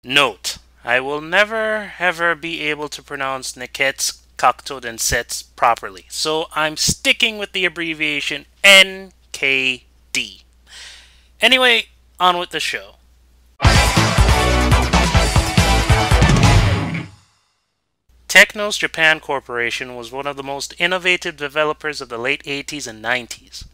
Note: I will never ever be able to pronounce Nekketsu Kakutou Densetsu properly, so I'm sticking with the abbreviation NKD. Anyway, on with the show. Technos Japan Corporation was one of the most innovative developers of the late 80s and 90s.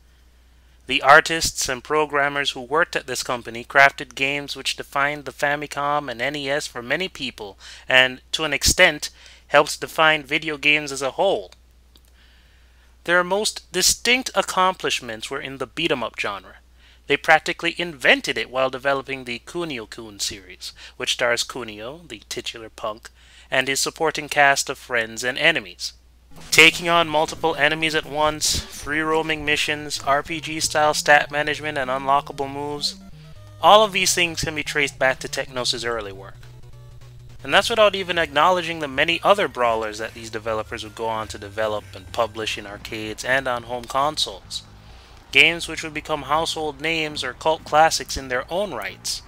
The artists and programmers who worked at this company crafted games which defined the Famicom and NES for many people and, to an extent, helped define video games as a whole. Their most distinct accomplishments were in the beat-em-up genre. They practically invented it while developing the Kunio-kun series, which stars Kunio, the titular punk, and his supporting cast of friends and enemies. Taking on multiple enemies at once, free-roaming missions, RPG-style stat management, and unlockable moves, all of these things can be traced back to Technos' early work. And that's without even acknowledging the many other brawlers that these developers would go on to develop and publish in arcades and on home consoles. Games which would become household names or cult classics in their own rights.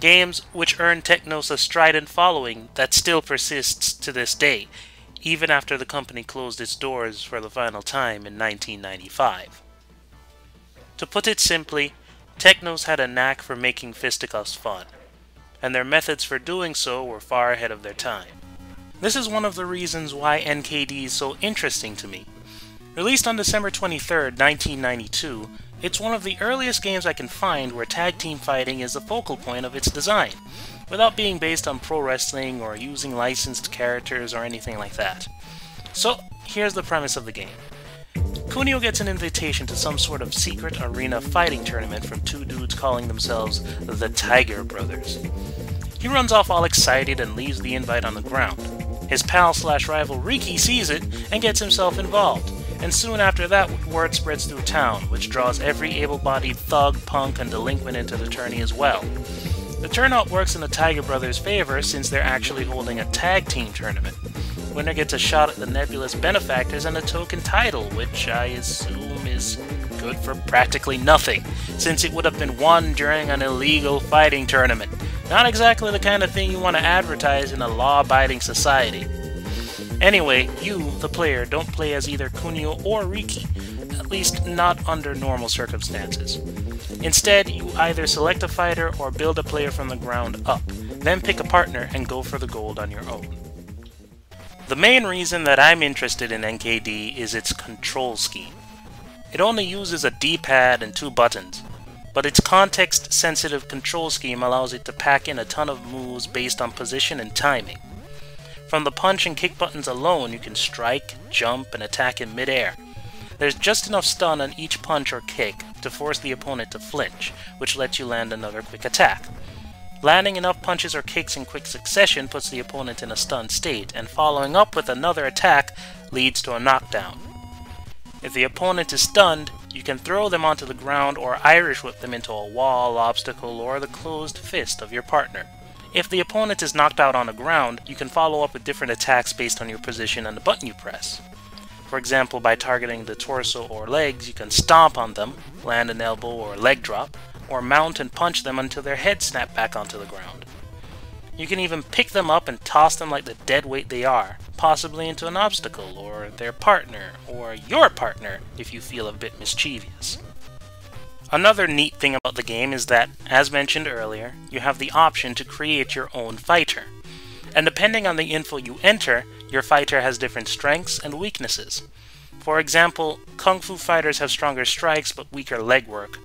Games which earned Technos a strident following that still persists to this day, even after the company closed its doors for the final time in 1995. To put it simply, Technos had a knack for making fisticuffs fun, and their methods for doing so were far ahead of their time. This is one of the reasons why NKD is so interesting to me. Released on December 23, 1992, it's one of the earliest games I can find where tag team fighting is the focal point of its design, without being based on pro wrestling or using licensed characters or anything like that. So, here's the premise of the game. Kunio gets an invitation to some sort of secret arena fighting tournament from two dudes calling themselves the Tiger Brothers. He runs off all excited and leaves the invite on the ground. His pal/rival Riki sees it and gets himself involved, and soon after that word spreads through town, which draws every able-bodied thug, punk, and delinquent into the tourney as well. The turnout works in the Tiger Brothers' favor since they're actually holding a tag team tournament. Winner gets a shot at the nebulous benefactors and a token title, which I assume is good for practically nothing, since it would have been won during an illegal fighting tournament. Not exactly the kind of thing you want to advertise in a law-abiding society. Anyway, you, the player, don't play as either Kunio or Riki, at least not under normal circumstances. Instead, you either select a fighter or build a player from the ground up, then pick a partner and go for the gold on your own. The main reason that I'm interested in NKD is its control scheme. It only uses a D-pad and 2 buttons, but its context-sensitive control scheme allows it to pack in a ton of moves based on position and timing. From the punch and kick buttons alone, you can strike, jump, and attack in midair. There's just enough stun on each punch or kick to force the opponent to flinch, which lets you land another quick attack. Landing enough punches or kicks in quick succession puts the opponent in a stunned state, and following up with another attack leads to a knockdown. If the opponent is stunned, you can throw them onto the ground or Irish whip them into a wall, obstacle, or the closed fist of your partner. If the opponent is knocked out on the ground, you can follow up with different attacks based on your position and the button you press. For example, by targeting the torso or legs, you can stomp on them, land an elbow or leg drop, or mount and punch them until their heads snap back onto the ground. You can even pick them up and toss them like the dead weight they are, possibly into an obstacle, or their partner, or your partner if you feel a bit mischievous. Another neat thing about the game is that, as mentioned earlier, you have the option to create your own fighter. And depending on the info you enter, your fighter has different strengths and weaknesses. For example, Kung Fu fighters have stronger strikes but weaker leg work,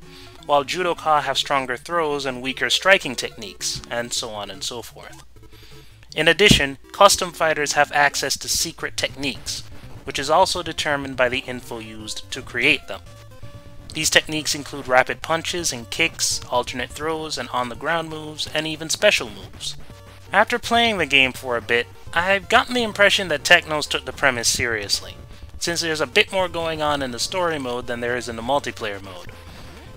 while Judoka have stronger throws and weaker striking techniques, and so on and so forth. In addition, custom fighters have access to secret techniques, which is also determined by the info used to create them. These techniques include rapid punches and kicks, alternate throws and on-the-ground moves, and even special moves. After playing the game for a bit, I've gotten the impression that Technos took the premise seriously, since there's a bit more going on in the story mode than there is in the multiplayer mode.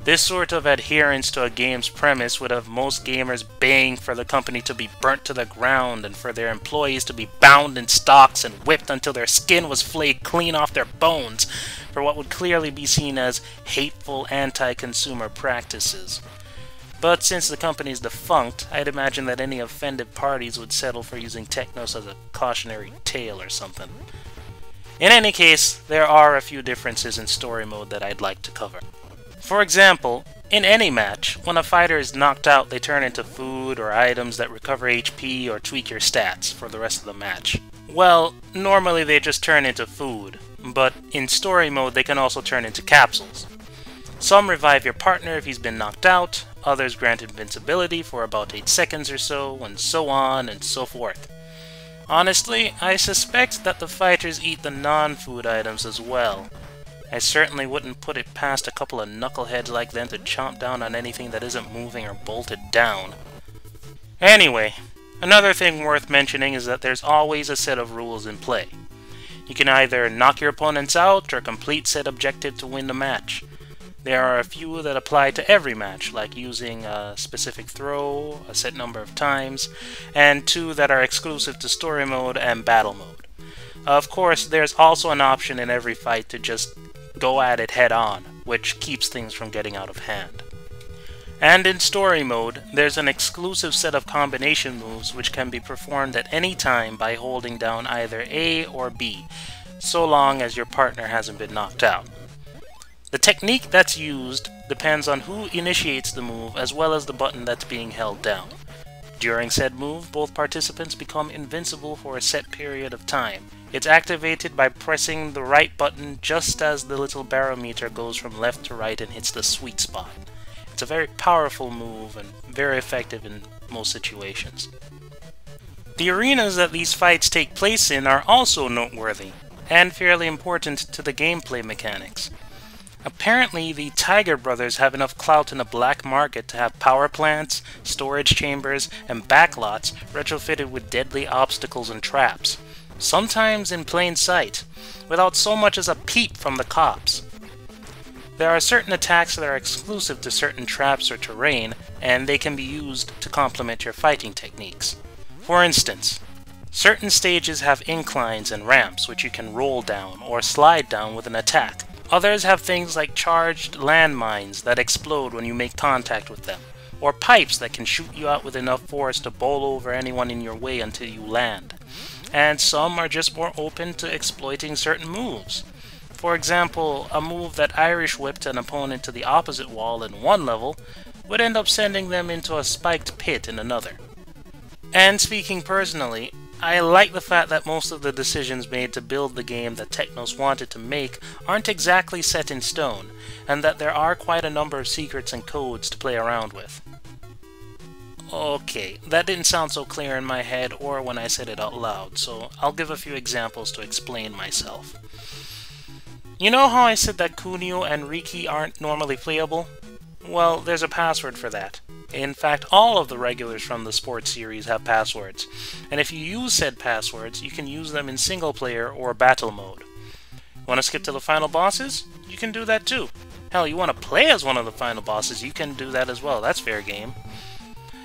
This sort of adherence to a game's premise would have most gamers baying for the company to be burnt to the ground and for their employees to be bound in stocks and whipped until their skin was flayed clean off their bones for what would clearly be seen as hateful anti-consumer practices. But since the company is defunct, I'd imagine that any offended parties would settle for using Technos as a cautionary tale or something. In any case, there are a few differences in story mode that I'd like to cover. For example, in any match, when a fighter is knocked out, they turn into food or items that recover HP or tweak your stats for the rest of the match. Well, normally they just turn into food, but in story mode they can also turn into capsules. Some revive your partner if he's been knocked out, others grant invincibility for about 8 seconds or so on and so forth. Honestly, I suspect that the fighters eat the non-food items as well. I certainly wouldn't put it past a couple of knuckleheads like them to chomp down on anything that isn't moving or bolted down. Anyway, another thing worth mentioning is that there's always a set of rules in play. You can either knock your opponents out or complete said objective to win the match. There are a few that apply to every match, like using a specific throw a set number of times, and 2 that are exclusive to story mode and battle mode. Of course, there's also an option in every fight to just go at it head on, which keeps things from getting out of hand. And in story mode, there's an exclusive set of combination moves which can be performed at any time by holding down either A or B, so long as your partner hasn't been knocked out. The technique that's used depends on who initiates the move as well as the button that's being held down. During said move, both participants become invincible for a set period of time. It's activated by pressing the right button just as the little barometer goes from left to right and hits the sweet spot. It's a very powerful move and very effective in most situations. The arenas that these fights take place in are also noteworthy and fairly important to the gameplay mechanics. Apparently, the Tiger Brothers have enough clout in the black market to have power plants, storage chambers, and backlots retrofitted with deadly obstacles and traps, sometimes in plain sight, without so much as a peep from the cops. There are certain attacks that are exclusive to certain traps or terrain, and they can be used to complement your fighting techniques. For instance, certain stages have inclines and ramps which you can roll down or slide down with an attack. Others have things like charged landmines that explode when you make contact with them, or pipes that can shoot you out with enough force to bowl over anyone in your way until you land. And some are just more open to exploiting certain moves. For example, a move that Irish whipped an opponent to the opposite wall in one level would end up sending them into a spiked pit in another. And speaking personally, I like the fact that most of the decisions made to build the game that Technos wanted to make aren't exactly set in stone, and that there are quite a number of secrets and codes to play around with. Okay, that didn't sound so clear in my head or when I said it out loud, so I'll give a few examples to explain myself. You know how I said that Kunio and Riki aren't normally playable? Well, there's a password for that. In fact, all of the regulars from the sports series have passwords, and if you use said passwords, you can use them in single player or battle mode. Want to skip to the final bosses? You can do that too. Hell, you want to play as one of the final bosses? You can do that as well. That's fair game.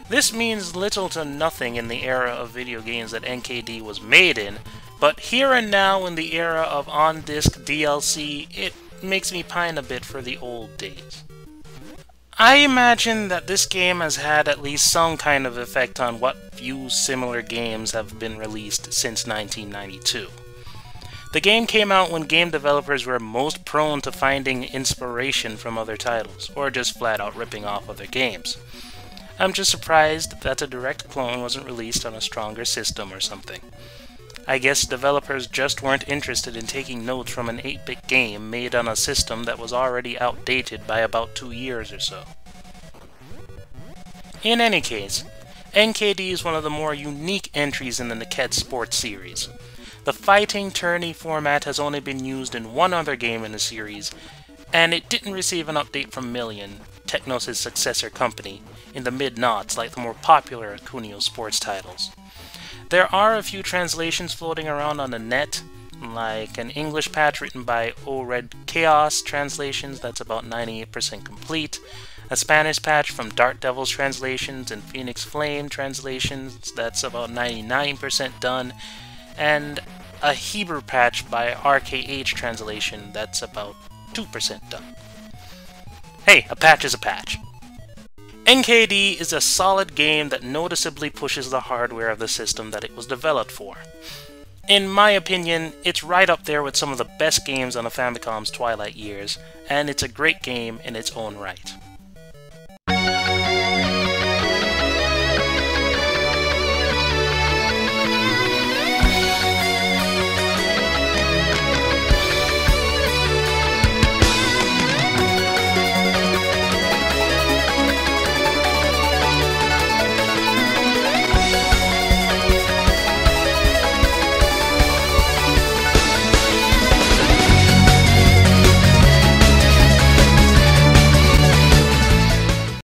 This means little to nothing in the era of video games that NKD was made in, but here and now in the era of on-disc DLC, it makes me pine a bit for the old days. I imagine that this game has had at least some kind of effect on what few similar games have been released since 1992. The game came out when game developers were most prone to finding inspiration from other titles, or just flat out ripping off other games. I'm just surprised that a direct clone wasn't released on a stronger system or something. I guess developers just weren't interested in taking notes from an 8-bit game made on a system that was already outdated by about 2 years or so. In any case, NKD is one of the more unique entries in the Nekketsu sports series. The fighting tourney format has only been used in one other game in the series, and it didn't receive an update from Million, Technos' successor company, in the mid-noughts like the more popular Kunio sports titles. There are a few translations floating around on the net, like an English patch written by O-Red Chaos Translations that's about 98% complete, a Spanish patch from Dart Devils Translations and Phoenix Flame Translations that's about 99% done, and a Hebrew patch by RKH Translation that's about 2% done. Hey, a patch is a patch. NKD is a solid game that noticeably pushes the hardware of the system that it was developed for. In my opinion, it's right up there with some of the best games on the Famicom's twilight years, and it's a great game in its own right.